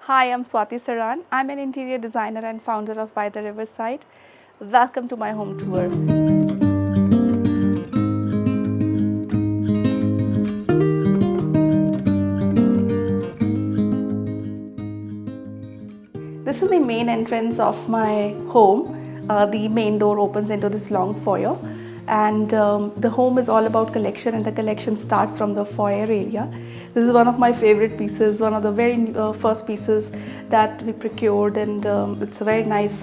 Hi, I'm Swati Seraan. I'm an interior designer and founder of By the Riverside. Welcome to my home tour. This is the main entrance of my home. The main door opens into this long foyer, and the home is all about collection, and the collection starts from the foyer area. This is one of my favorite pieces, one of the very first pieces that we procured, and it's a very nice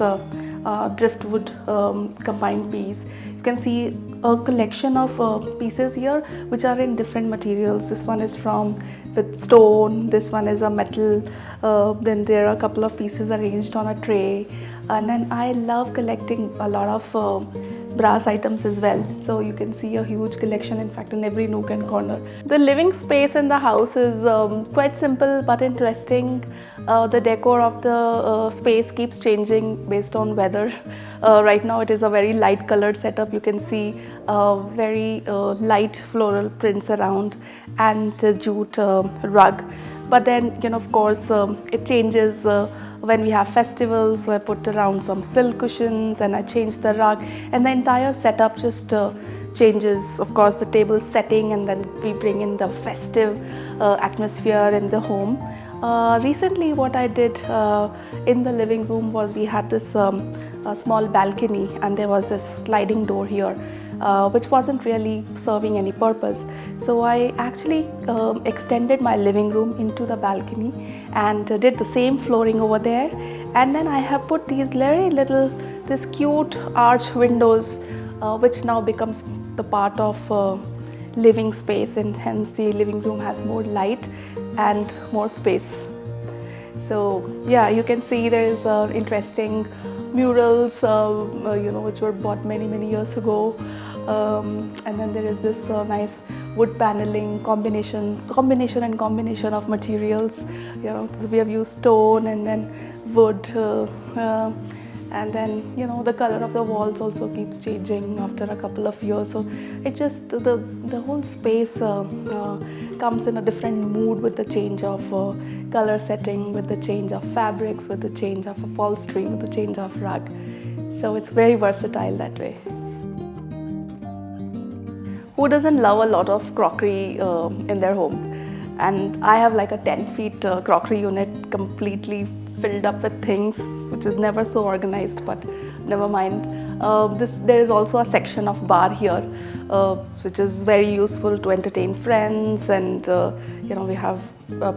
driftwood combined piece. You can see a collection of pieces here which are in different materials. This one is from with stone, this one is a metal, then there are a couple of pieces arranged on a tray, and then I love collecting a lot of brass items as well. So you can see a huge collection, in fact, in every nook and corner. The living space in the house is quite simple but interesting. The decor of the space keeps changing based on weather. Right now it is a very light colored setup. You can see very light floral prints around and jute rug. But then, of course, it changes when we have festivals. I put around some silk cushions and I change the rug, and the entire setup just changes. Of course, the table setting, and then we bring in the festive atmosphere in the home. Recently what I did in the living room was we had this a small balcony, and there was this sliding door here which wasn't really serving any purpose. So I actually extended my living room into the balcony and did the same flooring over there, and then I have put these very little, this cute arch windows which now becomes the part of living space, and hence the living room has more light and more space. So yeah, you can see there is interesting murals which were bought many years ago, and then there is this nice wood paneling combination of materials. So we have used stone and then wood, and then the color of the walls also keeps changing after a couple of years. So it just the whole space comes in a different mood with the change of color setting, with the change of fabrics, with the change of upholstery, with the change of rug. So it's very versatile that way. Who doesn't love a lot of crockery in their home? And I have like a 10 feet crockery unit completely filled up with things, which is never so organized, but never mind. There is also a section of bar here, which is very useful to entertain friends, and we have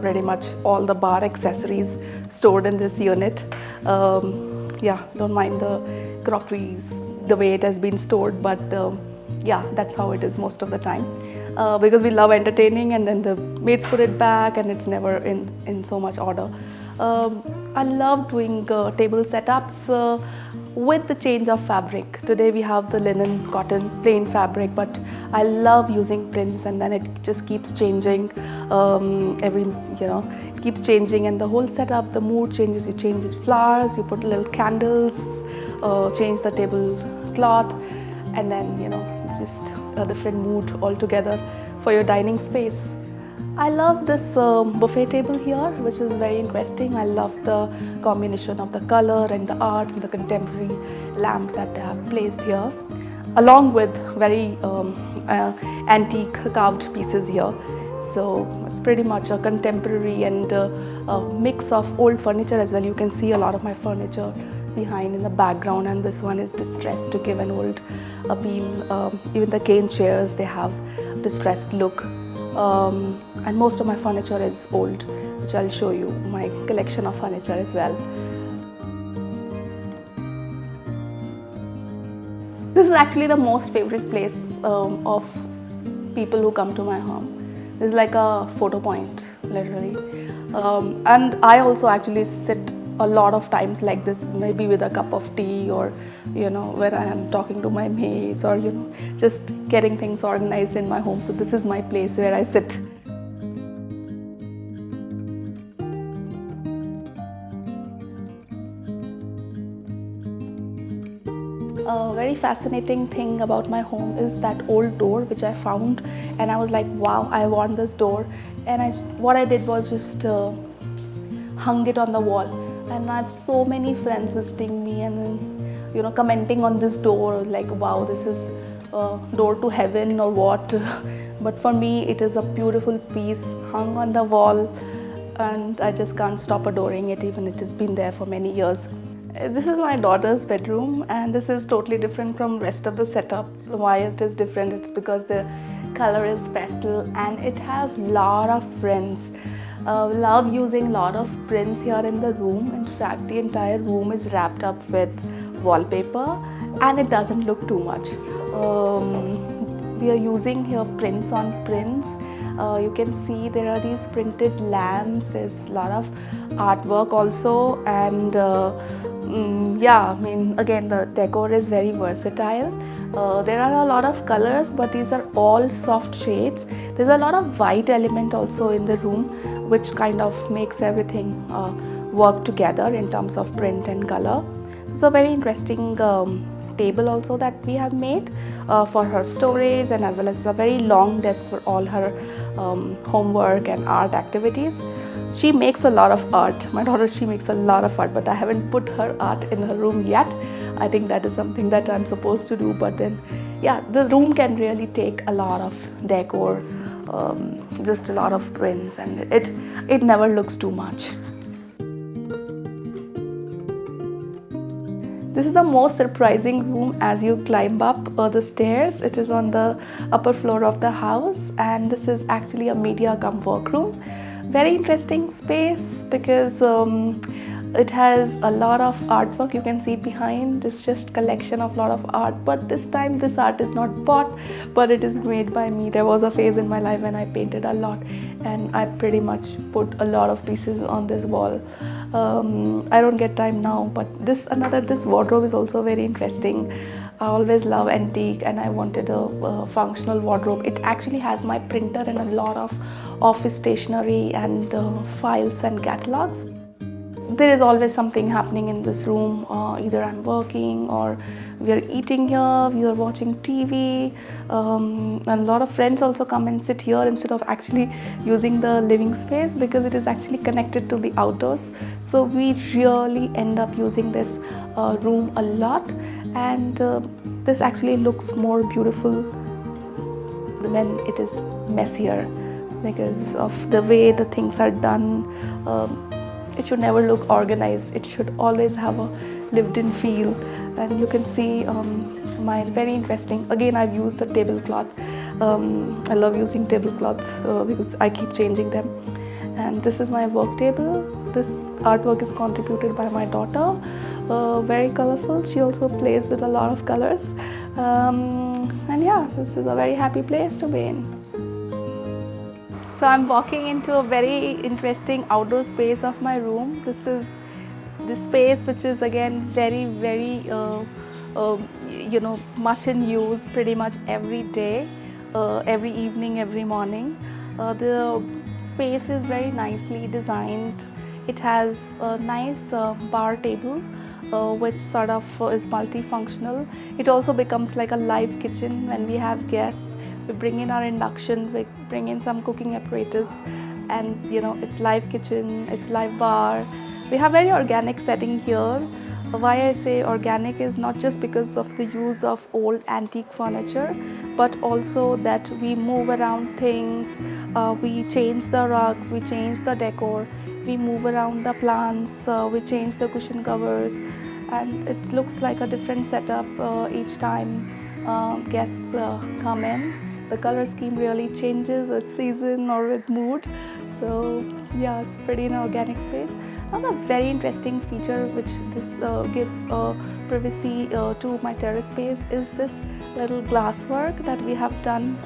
pretty much all the bar accessories stored in this unit. Yeah, don't mind the crockeries, the way it has been stored, but yeah, that's how it is most of the time. Because we love entertaining, and then the maids put it back and it's never in so much order. I love doing table setups with the change of fabric. Today we have the linen, cotton, plain fabric, but I love using prints, and then it just keeps changing. It keeps changing, and the whole setup, the mood changes. You change it flowers, you put little candles, change the table cloth, and then just a different mood altogether for your dining space. I love this buffet table here, which is very interesting. I love the combination of the color and the art and the contemporary lamps that they have placed here, along with very antique carved pieces here. So it's pretty much a contemporary and a mix of old furniture as well. You can see a lot of my furniture behind in the background, and this one is distressed to give an old appeal. Even the cane chairs, they have distressed look. And most of my furniture is old, which I'll show you my collection of furniture as well. This is actually the most favorite place of people who come to my home. This is like a photo point, literally. And I also actually sit a lot of times like this, maybe with a cup of tea, or when I am talking to my mates, or just getting things organized in my home. So this is my place where I sit. A very fascinating thing about my home is that old door which I found, and I was like, wow, I want this door. And what I did was just hung it on the wall. And I have so many friends visiting me and then, commenting on this door like, wow, this is a door to heaven or what. But for me, it is a beautiful piece hung on the wall, and I just can't stop adoring it, even it has been there for many years. This is my daughter's bedroom, and this is totally different from rest of the setup. Why is this different? It's because the color is pastel and it has lot of prints. Love using lot of prints here in the room. In fact, the entire room is wrapped up with wallpaper and it doesn't look too much. We are using here prints on prints. You can see there are these printed lamps. There's a lot of artwork also, and again, the decor is very versatile. There are a lot of colors, but these are all soft shades. There's a lot of white element also in the room, which kind of makes everything work together in terms of print and color. It's a very interesting table also that we have made for her storage, and as well as a very long desk for all her homework and art activities. She makes a lot of art. My daughter, she makes a lot of art, but I haven't put her art in her room yet. I think that is something that I'm supposed to do, but then yeah, the room can really take a lot of decor, just a lot of prints, and it never looks too much. This is the most surprising room as you climb up the stairs. It is on the upper floor of the house, and this is actually a media cum workroom. Very interesting space because it has a lot of artwork. You can see behind, it's just collection of lot of art, but this time this art is not bought, but it is made by me. There was a phase in my life when I painted a lot, and I pretty much put a lot of pieces on this wall. I don't get time now, but this wardrobe is also very interesting. I always love antique, and I wanted a functional wardrobe. It actually has my printer and a lot of office stationery and files and catalogs. There is always something happening in this room. Either I'm working, or we are eating here, we are watching TV, and a lot of friends also come and sit here instead of actually using the living space, because it is actually connected to the outdoors. So we really end up using this room a lot, and this actually looks more beautiful when it is messier, because of the way the things are done. It should never look organized. It should always have a lived-in feel. And you can see my very interesting, again I've used a tablecloth. I love using tablecloths because I keep changing them. And this is my work table. This artwork is contributed by my daughter. Very colorful. She also plays with a lot of colors. And yeah, this is a very happy place to be in. So I'm walking into a very interesting outdoor space of my room. This is the space which is again very much in use pretty much every day, every evening, every morning. The space is very nicely designed. It has a nice bar table which sort of is multifunctional. It also becomes like a live kitchen when we have guests. We bring in our induction, we bring in some cooking apparatus, and it's live kitchen, it's live bar. We have very organic setting here. Why I say organic is not just because of the use of old antique furniture, but also that we move around things, we change the rugs, we change the decor, we move around the plants, we change the cushion covers, and it looks like a different setup each time guests come in. The color scheme really changes with season or with mood. So yeah, it's pretty an organic space. Another very interesting feature which this gives privacy to my terrace space is this little glass work that we have done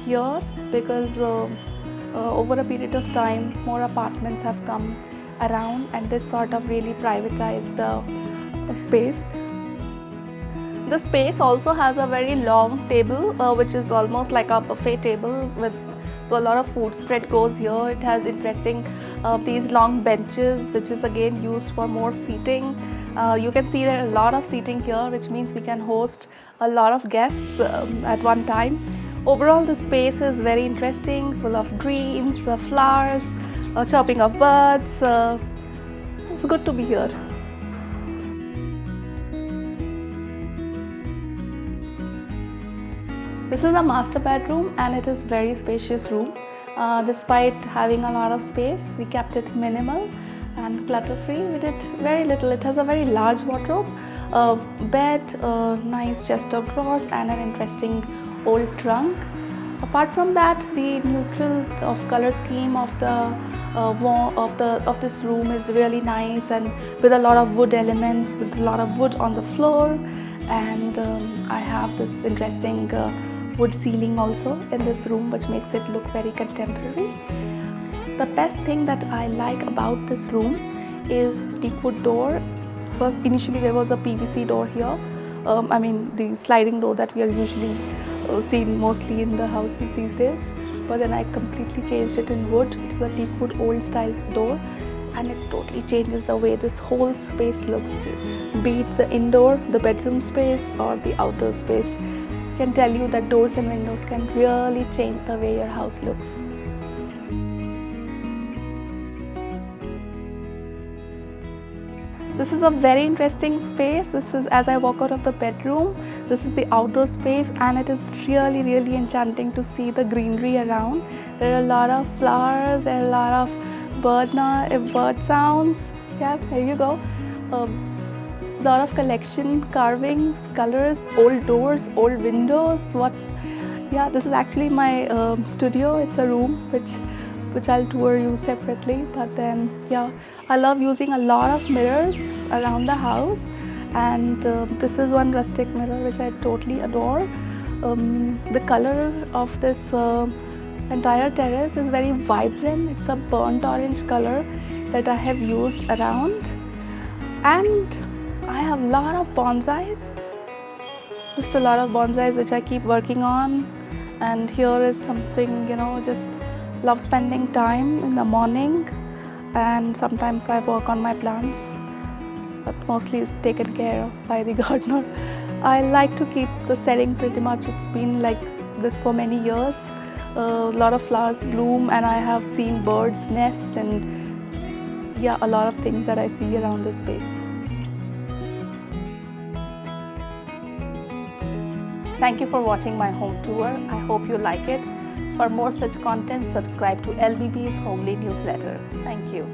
here, because over a period of time more apartments have come around, and this sort of really privatized the space. The space also has a very long table which is almost like a buffet table, so a lot of food spread goes here. It has interesting these long benches which is again used for more seating. You can see there are a lot of seating here, which means we can host a lot of guests at one time. Overall the space is very interesting, full of greens, flowers, chirping of birds. It's good to be here. This is a master bedroom and it is very spacious room. Despite having a lot of space, we kept it minimal and clutter-free. We did very little. It has a very large wardrobe, a bed, a nice chest of drawers and an interesting old trunk. Apart from that, the neutral color scheme of the wall of this room is really nice, and with a lot of wood elements, with a lot of wood on the floor, and I have this interesting wood ceiling also in this room, which makes it look very contemporary. The best thing that I like about this room is the wood door. First, initially there was a PVC door here. I mean the sliding door that we are usually seen mostly in the houses these days. But then I completely changed it in wood. It is a teak wood old style door, and it totally changes the way this whole space looks, be it the indoor, the bedroom space or the outdoor space. I can tell you that doors and windows can really change the way your house looks. This is a very interesting space. This is, as I walk out of the bedroom, this is the outdoor space, and it is really enchanting to see the greenery around. There are a lot of flowers, there are a lot of bird sounds. Yeah, there you go. Lot of collection, carvings, colors, old doors, old windows. Yeah, this is actually my studio. It's a room which I'll tour you separately, but then yeah, I love using a lot of mirrors around the house, and this is one rustic mirror which I totally adore. The color of this entire terrace is very vibrant. It's a burnt orange color that I have used around, and I have a lot of bonsais, just a lot of bonsais which I keep working on. And here is something, just love spending time in the morning, and sometimes I work on my plants, but mostly it's taken care of by the gardener. I like to keep the setting pretty much. It's been like this for many years. A lot of flowers bloom, and I have seen birds nest, and yeah, a lot of things that I see around this space. Thank you for watching my home tour. I hope you like it. For more such content, subscribe to LBB's Homely newsletter. Thank you.